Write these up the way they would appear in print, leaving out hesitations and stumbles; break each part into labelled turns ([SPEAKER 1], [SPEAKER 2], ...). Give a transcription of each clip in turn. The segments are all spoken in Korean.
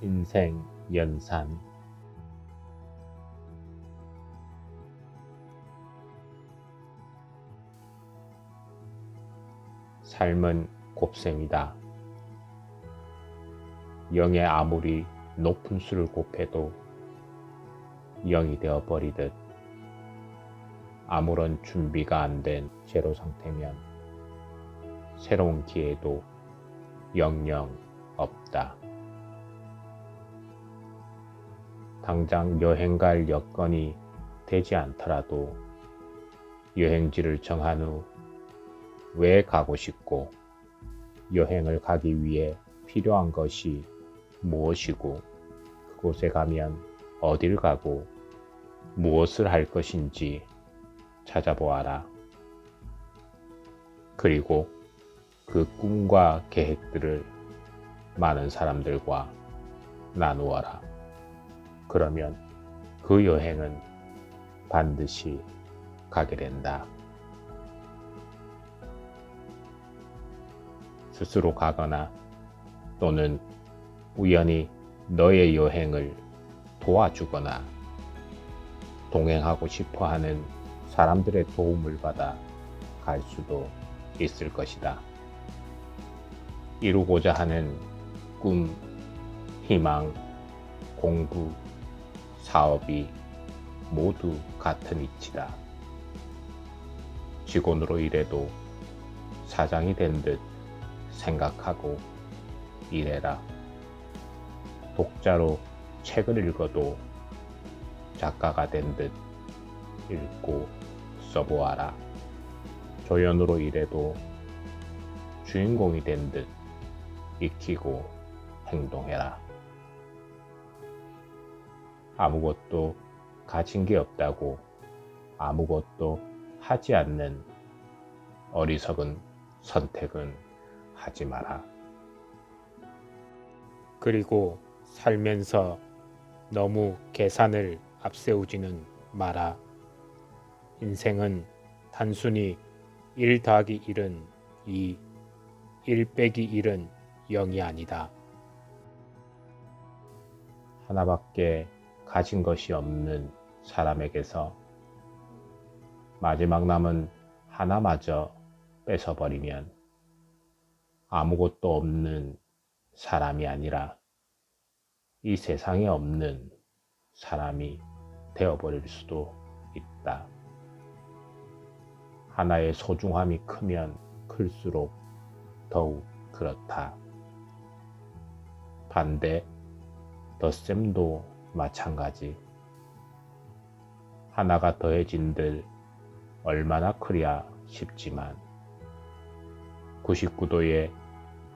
[SPEAKER 1] 인생 연산. 삶은 곱셈이다. 0에 아무리 높은 수를 곱해도 0이 되어버리듯 아무런 준비가 안 된 제로 상태면 새로운 기회도 영영 없다. 당장 여행 갈 여건이 되지 않더라도 여행지를 정한 후 왜 가고 싶고 여행을 가기 위해 필요한 것이 무엇이고 그곳에 가면 어딜 가고 무엇을 할 것인지 찾아보아라. 그리고 그 꿈과 계획들을 많은 사람들과 나누어라. 그러면 그 여행은 반드시 가게 된다. 스스로 가거나 또는 우연히 너의 여행을 도와주거나 동행하고 싶어 하는 사람들의 도움을 받아 갈 수도 있을 것이다. 이루고자 하는 꿈, 희망, 공부, 사업이 모두 같은 이치다. 직원으로 일해도 사장이 된 듯 생각하고 일해라. 독자로 책을 읽어도 작가가 된 듯 읽고 써보아라. 조연으로 일해도 주인공이 된 듯 익히고 행동해라. 아무것도 가진 게 없다고 아무것도 하지 않는 어리석은 선택은 하지 마라. 그리고 살면서 너무 계산을 앞세우지는 마라. 인생은 단순히 1 더하기 1은 2, 1 빼기 1은 0이 아니다. 하나밖에 가진 것이 없는 사람에게서 마지막 남은 하나마저 뺏어버리면 아무것도 없는 사람이 아니라 이 세상에 없는 사람이 되어버릴 수도 있다. 하나의 소중함이 크면 클수록 더욱 그렇다. 반대, 덧셈도 마찬가지. 하나가 더해진들 얼마나 크랴 싶지만 99도에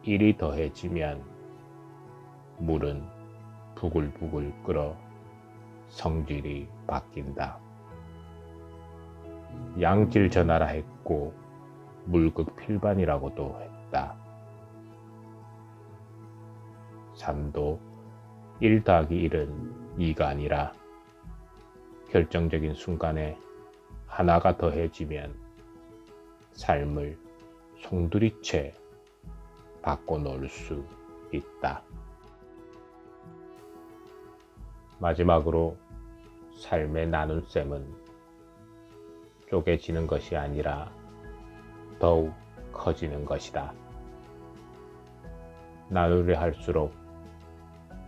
[SPEAKER 1] 1이 더해지면 물은 부글부글 끓어 성질이 바뀐다. 양질 전하라 했고 물극필반이라고도 했다. 삶도 1 더하기 1은 2가 아니라 결정적인 순간에 하나가 더해지면 삶을 송두리째 바꿔놓을 수 있다. 마지막으로 삶의 나눗셈은 쪼개지는 것이 아니라 더욱 커지는 것이다. 나누려 할수록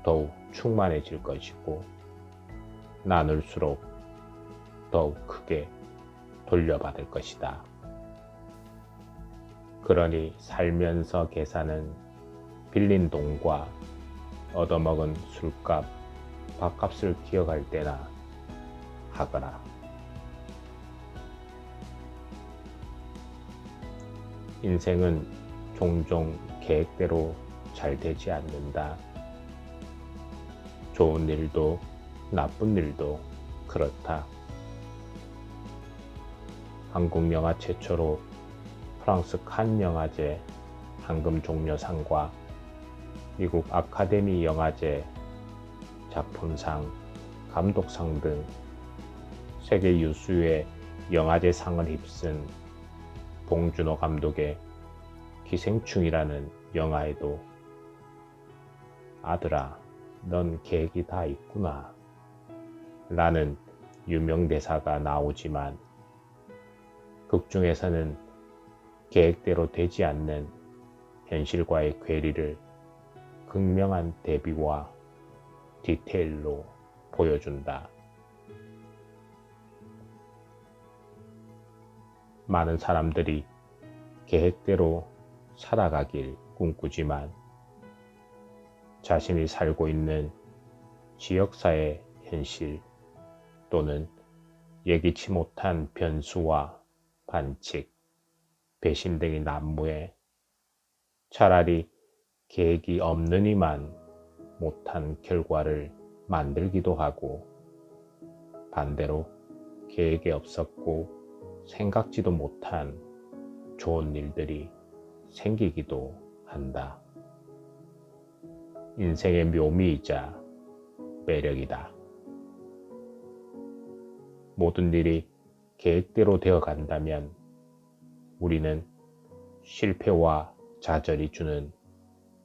[SPEAKER 1] 더욱 충만해질 것이고 나눌수록 더욱 크게 돌려받을 것이다. 그러니 살면서 계산은 빌린 돈과 얻어먹은 술값, 밥값을 기억할 때나 하거라. 인생은 종종 계획대로 잘 되지 않는다. 좋은 일도 나쁜 일도 그렇다. 한국 영화 최초로 프랑스 칸 영화제 황금종려상과 미국 아카데미 영화제 작품상, 감독상 등 세계 유수의 영화제 상을 휩쓴 봉준호 감독의 기생충이라는 영화에도 아들아, 넌 계획이 다 있구나 라는 유명 대사가 나오지만 극중에서는 계획대로 되지 않는 현실과의 괴리를 극명한 대비와 디테일로 보여준다. 많은 사람들이 계획대로 살아가길 꿈꾸지만 자신이 살고 있는 지역사회 현실 또는 예기치 못한 변수와 반칙, 배신 등의 난무에 차라리 계획이 없느니만 못한 결과를 만들기도 하고 반대로 계획이 없었고 생각지도 못한 좋은 일들이 생기기도 한다. 인생의 묘미이자 매력이다. 모든 일이 계획대로 되어 간다면 우리는 실패와 좌절이 주는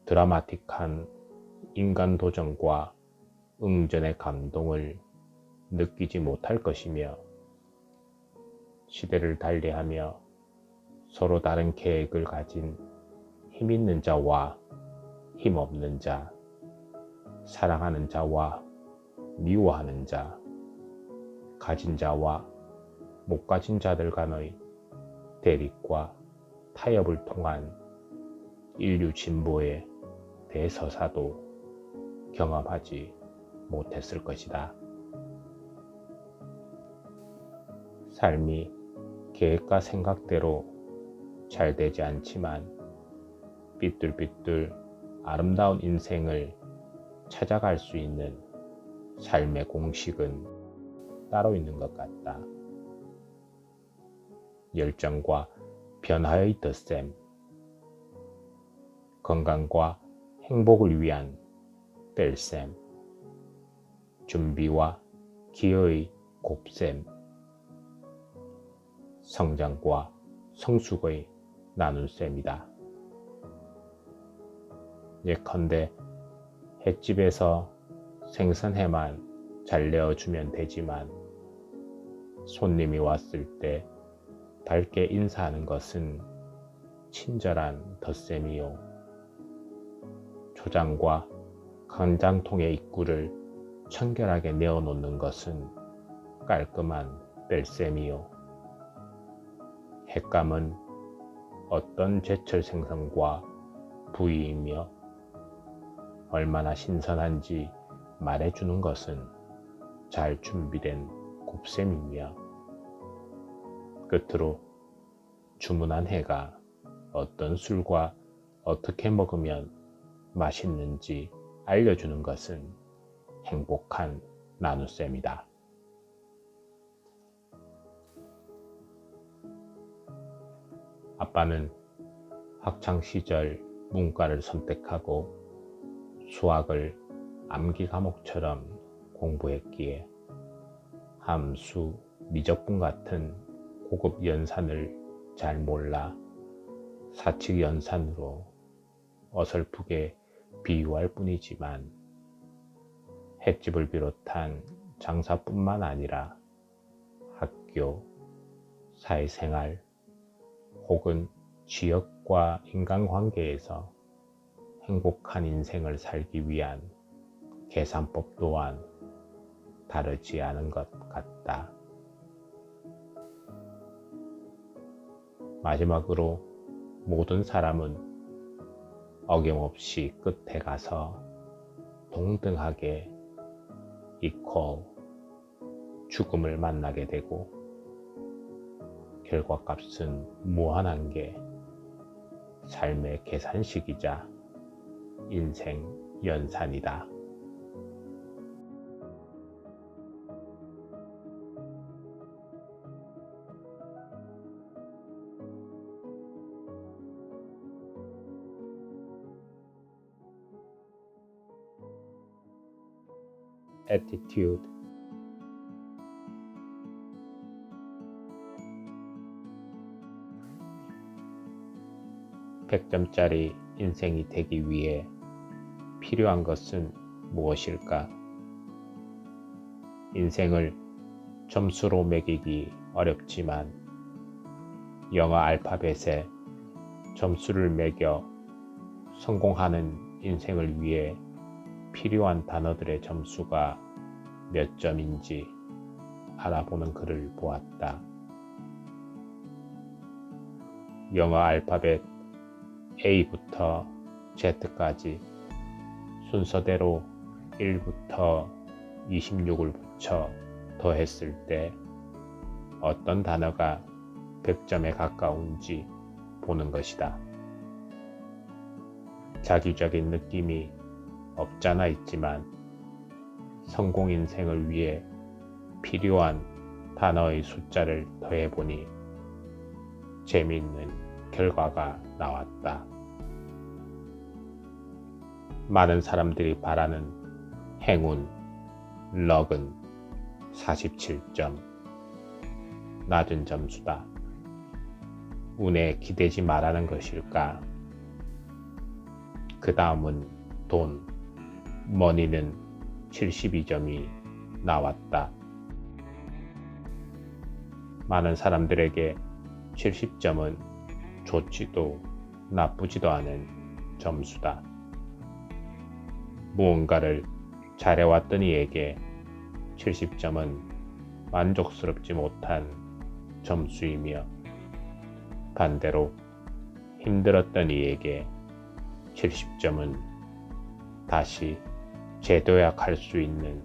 [SPEAKER 1] 드라마틱한 인간 도전과 응전의 감동을 느끼지 못할 것이며 시대를 달리하며 서로 다른 계획을 가진 힘 있는 자와 힘 없는 자, 사랑하는 자와 미워하는 자, 가진 자와 못 가진 자들 간의 대립과 타협을 통한 인류 진보의 대서사도 경험하지 못했을 것이다. 삶이 계획과 생각대로 잘 되지 않지만 삐뚤삐뚤 아름다운 인생을 찾아갈 수 있는 삶의 공식은 따로 있는 것 같다. 열정과 변화의 덧셈, 건강과 행복을 위한 뺄셈, 준비와 기여의 곱셈, 성장과 성숙의 나눗셈이다. 예컨대 횟집에서 생선회만 잘 내어주면 되지만 손님이 왔을 때 밝게 인사하는 것은 친절한 덧셈이요. 초장과 간장통의 입구를 청결하게 내어놓는 것은 깔끔한 뺄셈이요. 횟감은 어떤 제철 생선과 부위이며 얼마나 신선한지 말해주는 것은 잘 준비된 곱셈이며 끝으로 주문한 회가 어떤 술과 어떻게 먹으면 맛있는지 알려주는 것은 행복한 나눗셈이다. 아빠는 학창시절 문과를 선택하고 수학을 암기 과목처럼 공부했기에 함수, 미적분 같은 고급 연산을 잘 몰라 사칙 연산으로 어설프게 비유할 뿐이지만 횟집을 비롯한 장사뿐만 아니라 학교, 사회생활 혹은 지역과 인간관계에서 행복한 인생을 살기 위한 계산법 또한 다르지 않은 것 같다. 마지막으로 모든 사람은 어김없이 끝에 가서 동등하게 equal 죽음을 만나게 되고 결과값은 무한한 게 삶의 계산식이자 인생 연산이다. attitude 100점짜리 인생이 되기 위해 필요한 것은 무엇일까? 인생을 점수로 매기기 어렵지만 영어 알파벳에 점수를 매겨 성공하는 인생을 위해 필요한 단어들의 점수가 몇 점인지 알아보는 글을 보았다. 영어 알파벳 A부터 Z까지 순서대로 1부터 26을 붙여 더했을 때 어떤 단어가 100점에 가까운지 보는 것이다. 자기적인 느낌이 없잖아 있지만 성공 인생을 위해 필요한 단어의 숫자를 더해보니 재미있는 결과가 나왔다. 많은 사람들이 바라는 행운, 럭은 47점. 낮은 점수다. 운에 기대지 말라는 것일까? 그 다음은 돈, 머니는 72점이 나왔다. 많은 사람들에게 70점은 좋지도 나쁘지도 않은 점수다. 무언가를 잘해왔던 이에게 70점은 만족스럽지 못한 점수이며 반대로 힘들었던 이에게 70점은 다시 재도약할 수 있는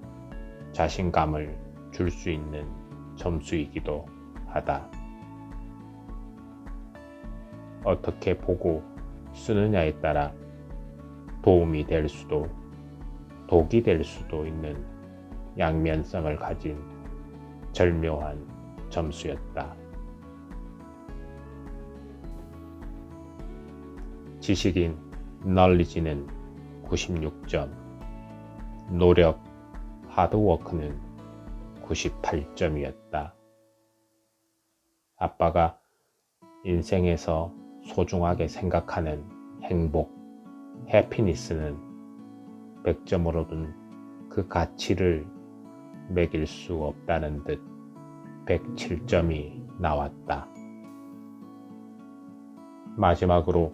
[SPEAKER 1] 자신감을 줄 수 있는 점수이기도 하다. 어떻게 보고 쓰느냐에 따라 도움이 될 수도 독이 될 수도 있는 양면성을 가진 절묘한 점수였다. 지식인 knowledge는 96점, 노력 하드워크는 98점이었다. 아빠가 인생에서 소중하게 생각하는 행복, 해피니스는 100점으로는 그 가치를 매길 수 없다는 듯 107점이 나왔다. 마지막으로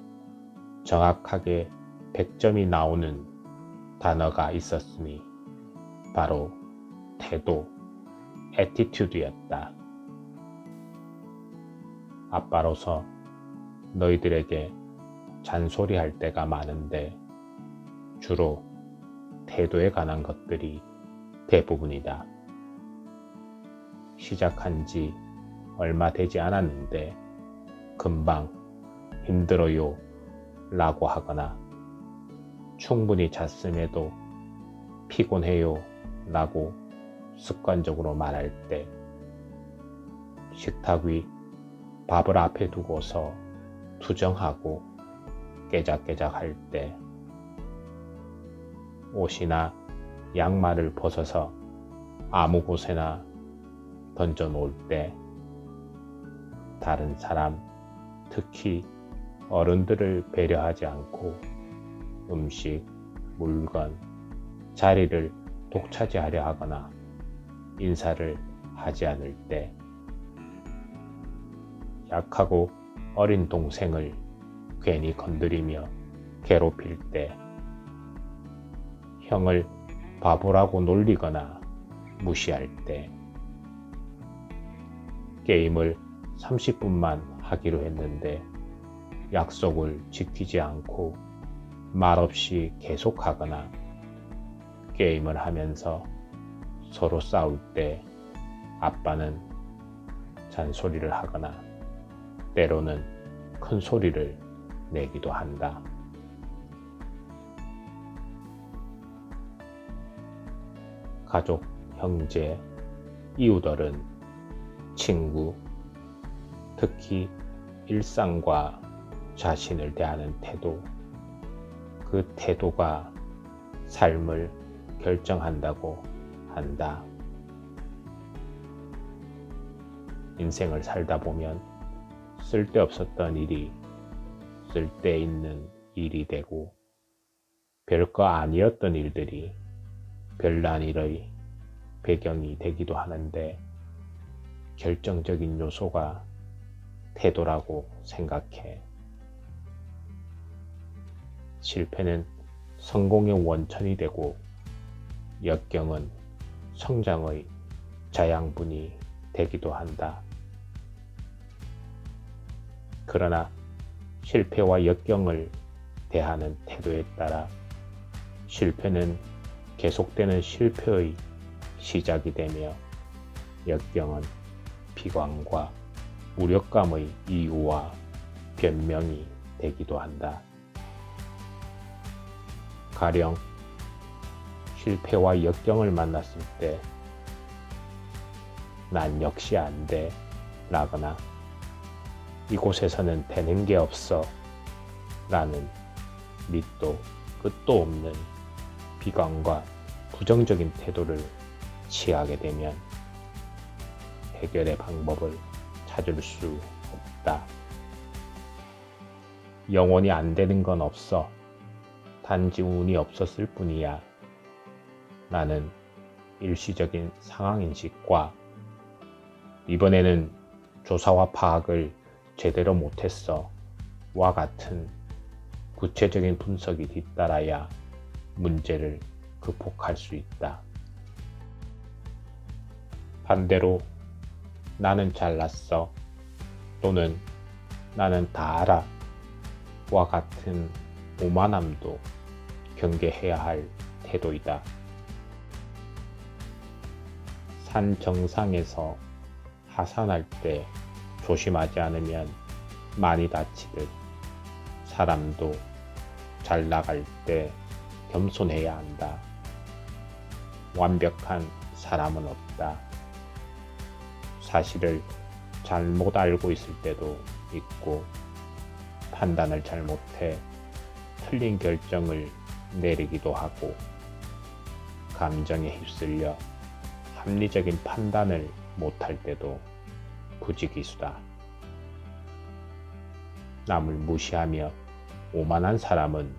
[SPEAKER 1] 정확하게 100점이 나오는 단어가 있었으니 바로 태도, 애티튜드였다. 아빠로서 너희들에게 잔소리할 때가 많은데 주로 태도에 관한 것들이 대부분이다. 시작한 지 얼마 되지 않았는데 금방 힘들어요 라고 하거나 충분히 잤음에도 피곤해요 라고 습관적으로 말할 때, 식탁 위 밥을 앞에 두고서 투정하고 깨작깨작 할 때, 옷이나 양말을 벗어서 아무 곳에나 던져 놓을 때, 다른 사람, 특히 어른들을 배려하지 않고 음식, 물건, 자리를 독차지하려 하거나 인사를 하지 않을 때, 약하고 어린 동생을 괜히 건드리며 괴롭힐 때, 형을 바보라고 놀리거나 무시할 때, 게임을 30분만 하기로 했는데 약속을 지키지 않고 말없이 계속하거나 게임을 하면서 서로 싸울 때 아빠는 잔소리를 하거나 때로는 큰 소리를 내기도 한다. 가족, 형제, 이웃어른, 친구, 특히 일상과 자신을 대하는 태도, 그 태도가 삶을 결정한다고 한다. 인생을 살다 보면 쓸데없었던 일이 쓸데있는 일이 되고 별거 아니었던 일들이 별난 일의 배경이 되기도 하는데 결정적인 요소가 태도라고 생각해. 실패는 성공의 원천이 되고 역경은 성장의 자양분이 되기도 한다. 그러나 실패와 역경을 대하는 태도에 따라 실패는 계속되는 실패의 시작이 되며 역경은 비관과 무력감의 이유와 변명이 되기도 한다. 가령 실패와 역경을 만났을 때 난 역시 안 돼 라거나 이곳에서는 되는 게 없어 라는 밑도 끝도 없는 비관과 부정적인 태도를 취하게 되면 해결의 방법을 찾을 수 없다. 영원히 안 되는 건 없어. 단지 운이 없었을 뿐이야. 라는 일시적인 상황인식과 이번에는 조사와 파악을 제대로 못했어 와 같은 구체적인 분석이 뒤따라야 문제를 극복할 수 있다. 반대로 나는 잘났어 또는 나는 다 알아 와 같은 오만함도 경계해야 할 태도이다. 산 정상에서 하산할 때 조심하지 않으면 많이 다치듯 사람도 잘 나갈 때 겸손해야 한다. 완벽한 사람은 없다. 사실을 잘못 알고 있을 때도 있고 판단을 잘못해 틀린 결정을 내리기도 하고 감정에 휩쓸려 합리적인 판단을 못할 때도 부지기수다. 남을 무시하며 오만한 사람은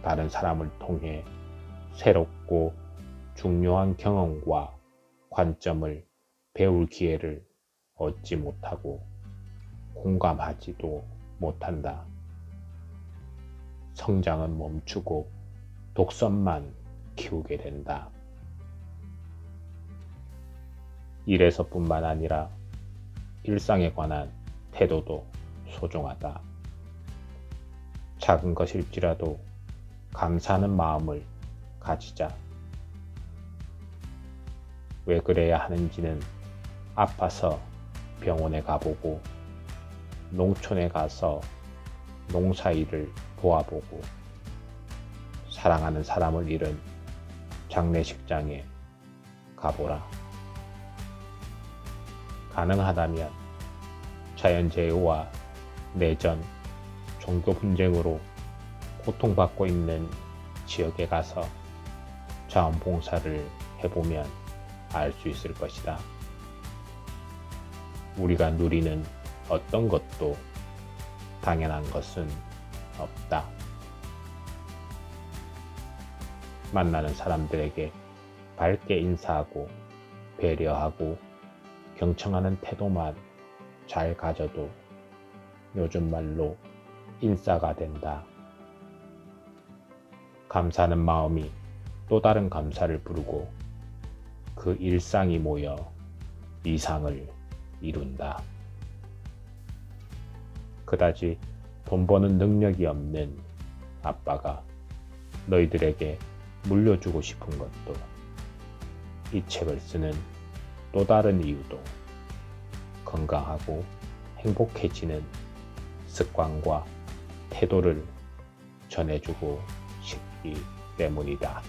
[SPEAKER 1] 다른 사람을 통해 새롭고 중요한 경험과 관점을 배울 기회를 얻지 못하고 공감하지도 못한다. 성장은 멈추고 독선만 키우게 된다. 일에서뿐만 아니라 일상에 관한 태도도 소중하다. 작은 것일지라도 감사하는 마음을 가지자. 왜 그래야 하는지는 아파서 병원에 가보고 농촌에 가서 농사일을 도와보고 사랑하는 사람을 잃은 장례식장에 가보라. 가능하다면 자연재해와 내전, 종교 분쟁으로 고통받고 있는 지역에 가서 자원봉사를 해보면 알 수 있을 것이다. 우리가 누리는 어떤 것도 당연한 것은 없다. 만나는 사람들에게 밝게 인사하고 배려하고 경청하는 태도만 잘 가져도 요즘 말로 인싸가 된다. 감사하는 마음이 또 다른 감사를 부르고 그 일상이 모여 이상을 이룬다. 그다지 돈 버는 능력이 없는 아빠가 너희들에게 물려주고 싶은 것도 이 책을 쓰는 또 다른 이유도 건강하고 행복해지는 습관과 태도를 전해주고 싶기 때문이다.